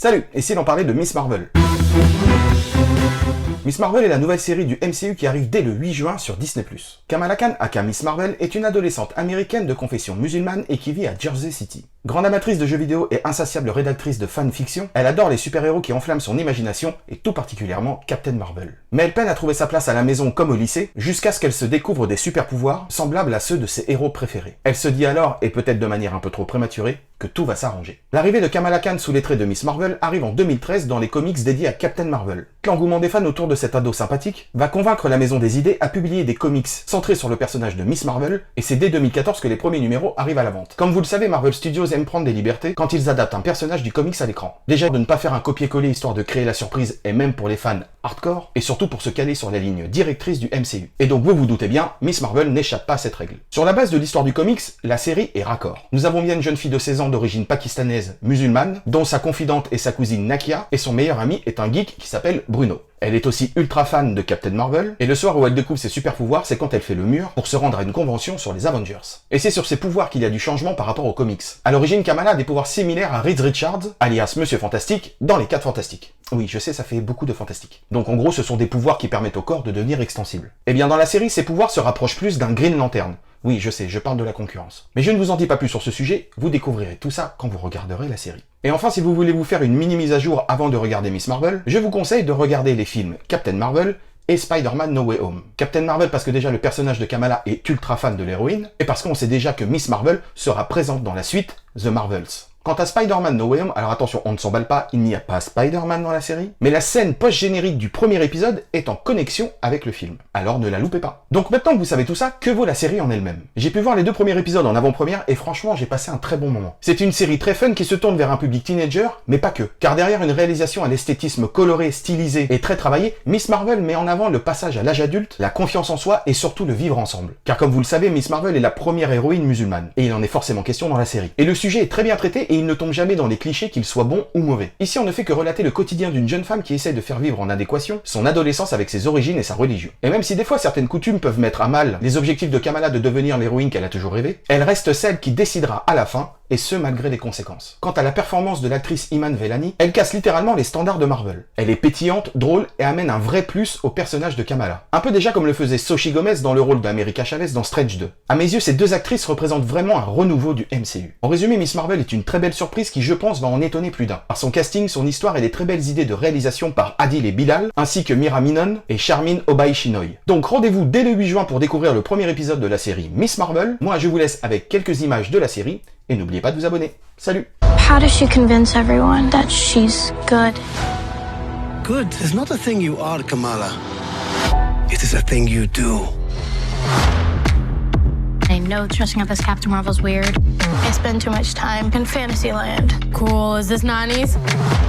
Salut, et si l'on parlait de Miss Marvel? Miss Marvel est la nouvelle série du MCU qui arrive dès le 8 juin sur Disney+. Kamala Khan, aka Miss Marvel, est une adolescente américaine de confession musulmane et qui vit à Jersey City. Grande amatrice de jeux vidéo et insatiable rédactrice de fanfiction, elle adore les super-héros qui enflamment son imagination et tout particulièrement Captain Marvel. Mais elle peine à trouver sa place à la maison comme au lycée, jusqu'à ce qu'elle se découvre des super-pouvoirs semblables à ceux de ses héros préférés. Elle se dit alors, et peut-être de manière un peu trop prématurée, que tout va s'arranger. L'arrivée de Kamala Khan sous les traits de Miss Marvel arrive en 2013 dans les comics dédiés à Captain Marvel. L'engouement des fans autour de cet ado sympathique va convaincre la maison des idées à publier des comics centrés sur le personnage de Miss Marvel, et c'est dès 2014 que les premiers numéros arrivent à la vente. Comme vous le savez, Marvel Studios aime prendre des libertés quand ils adaptent un personnage du comics à l'écran. Déjà de ne pas faire un copier-coller histoire de créer la surprise, et même pour les fans hardcore, et surtout pour se caler sur la ligne directrice du MCU. Et donc vous vous doutez bien, Miss Marvel n'échappe pas à cette règle. Sur la base de l'histoire du comics, la série est raccord. Nous avons bien une jeune fille de 16 ans d'origine pakistanaise musulmane, dont sa confidente est sa cousine Nakia, et son meilleur ami est un geek qui s'appelle Bruno. Elle est aussi ultra fan de Captain Marvel, et le soir où elle découvre ses super pouvoirs, c'est quand elle fait le mur pour se rendre à une convention sur les Avengers. Et c'est sur ses pouvoirs qu'il y a du changement par rapport aux comics. À l'origine, Kamala a des pouvoirs similaires à Reed Richards, alias Monsieur Fantastique, dans les 4 Fantastiques. Oui, je sais, ça fait beaucoup de fantastique. Donc en gros, ce sont des pouvoirs qui permettent au corps de devenir extensible. Et bien dans la série, ces pouvoirs se rapprochent plus d'un Green Lantern. Oui, je sais, je parle de la concurrence. Mais je ne vous en dis pas plus sur ce sujet, vous découvrirez tout ça quand vous regarderez la série. Et enfin, si vous voulez vous faire une mini mise à jour avant de regarder Miss Marvel, je vous conseille de regarder les films Captain Marvel et Spider-Man No Way Home. Captain Marvel parce que déjà le personnage de Kamala est ultra fan de l'héroïne, et parce qu'on sait déjà que Miss Marvel sera présente dans la suite The Marvels. Quant à Spider-Man No Way Home, alors attention, on ne s'emballe pas, il n'y a pas Spider-Man dans la série, mais la scène post-générique du premier épisode est en connexion avec le film. Alors ne la loupez pas. Donc maintenant que vous savez tout ça, que vaut la série en elle-même? J'ai pu voir les 2 premiers épisodes en avant-première et franchement j'ai passé un très bon moment. C'est une série très fun qui se tourne vers un public teenager, mais pas que. Car derrière une réalisation à l'esthétisme coloré, stylisé et très travaillé, Miss Marvel met en avant le passage à l'âge adulte, la confiance en soi et surtout le vivre ensemble. Car comme vous le savez, Miss Marvel est la première héroïne musulmane, et il en est forcément question dans la série. Et le sujet est très bien traité et il ne tombe jamais dans les clichés qu'il soit bon ou mauvais. Ici on ne fait que relater le quotidien d'une jeune femme qui essaie de faire vivre en adéquation son adolescence avec ses origines et sa religion. Et même si des fois certaines coutumes peuvent mettre à mal les objectifs de Kamala de devenir l'héroïne qu'elle a toujours rêvé, elle reste celle qui décidera à la fin, et ce malgré les conséquences. Quant à la performance de l'actrice Iman Vellani, elle casse littéralement les standards de Marvel. Elle est pétillante, drôle et amène un vrai plus au personnage de Kamala. Un peu déjà comme le faisait Xochitl Gomez dans le rôle d'America Chavez dans Strange 2. À mes yeux, ces 2 actrices représentent vraiment un renouveau du MCU. En résumé, Miss Marvel est une très belle surprise qui, je pense, va en étonner plus d'un. Par son casting, son histoire et les très belles idées de réalisation par Adil et Bilal, ainsi que Mira Minon et Charmin Obayi-Chinoy. Donc rendez-vous dès le 8 juin pour découvrir le premier épisode de la série Miss Marvel. Moi, je vous laisse avec quelques images de la série. Et n'oubliez pas de vous abonner. Salut! How does she convince everyone that she's good? Good is not a thing you are, Kamala. It is a thing you do. I know dressing up as Captain Marvel's weird. I spend too much time in Fantasyland. Cool. Is this 90s?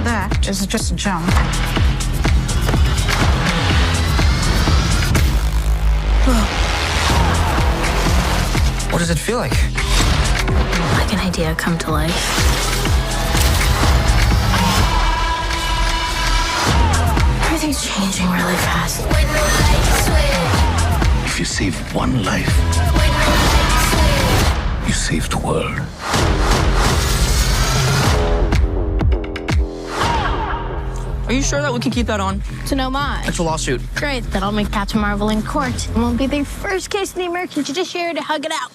That is just junk. What does it feel like? Like an idea come to life. Everything's changing really fast. If you save one life, you save the world. Are you sure that we can keep that on? To no mind. It's a lawsuit. Great, that'll make Captain Marvel in court. It won't be their first case in the American judiciary to hug it out.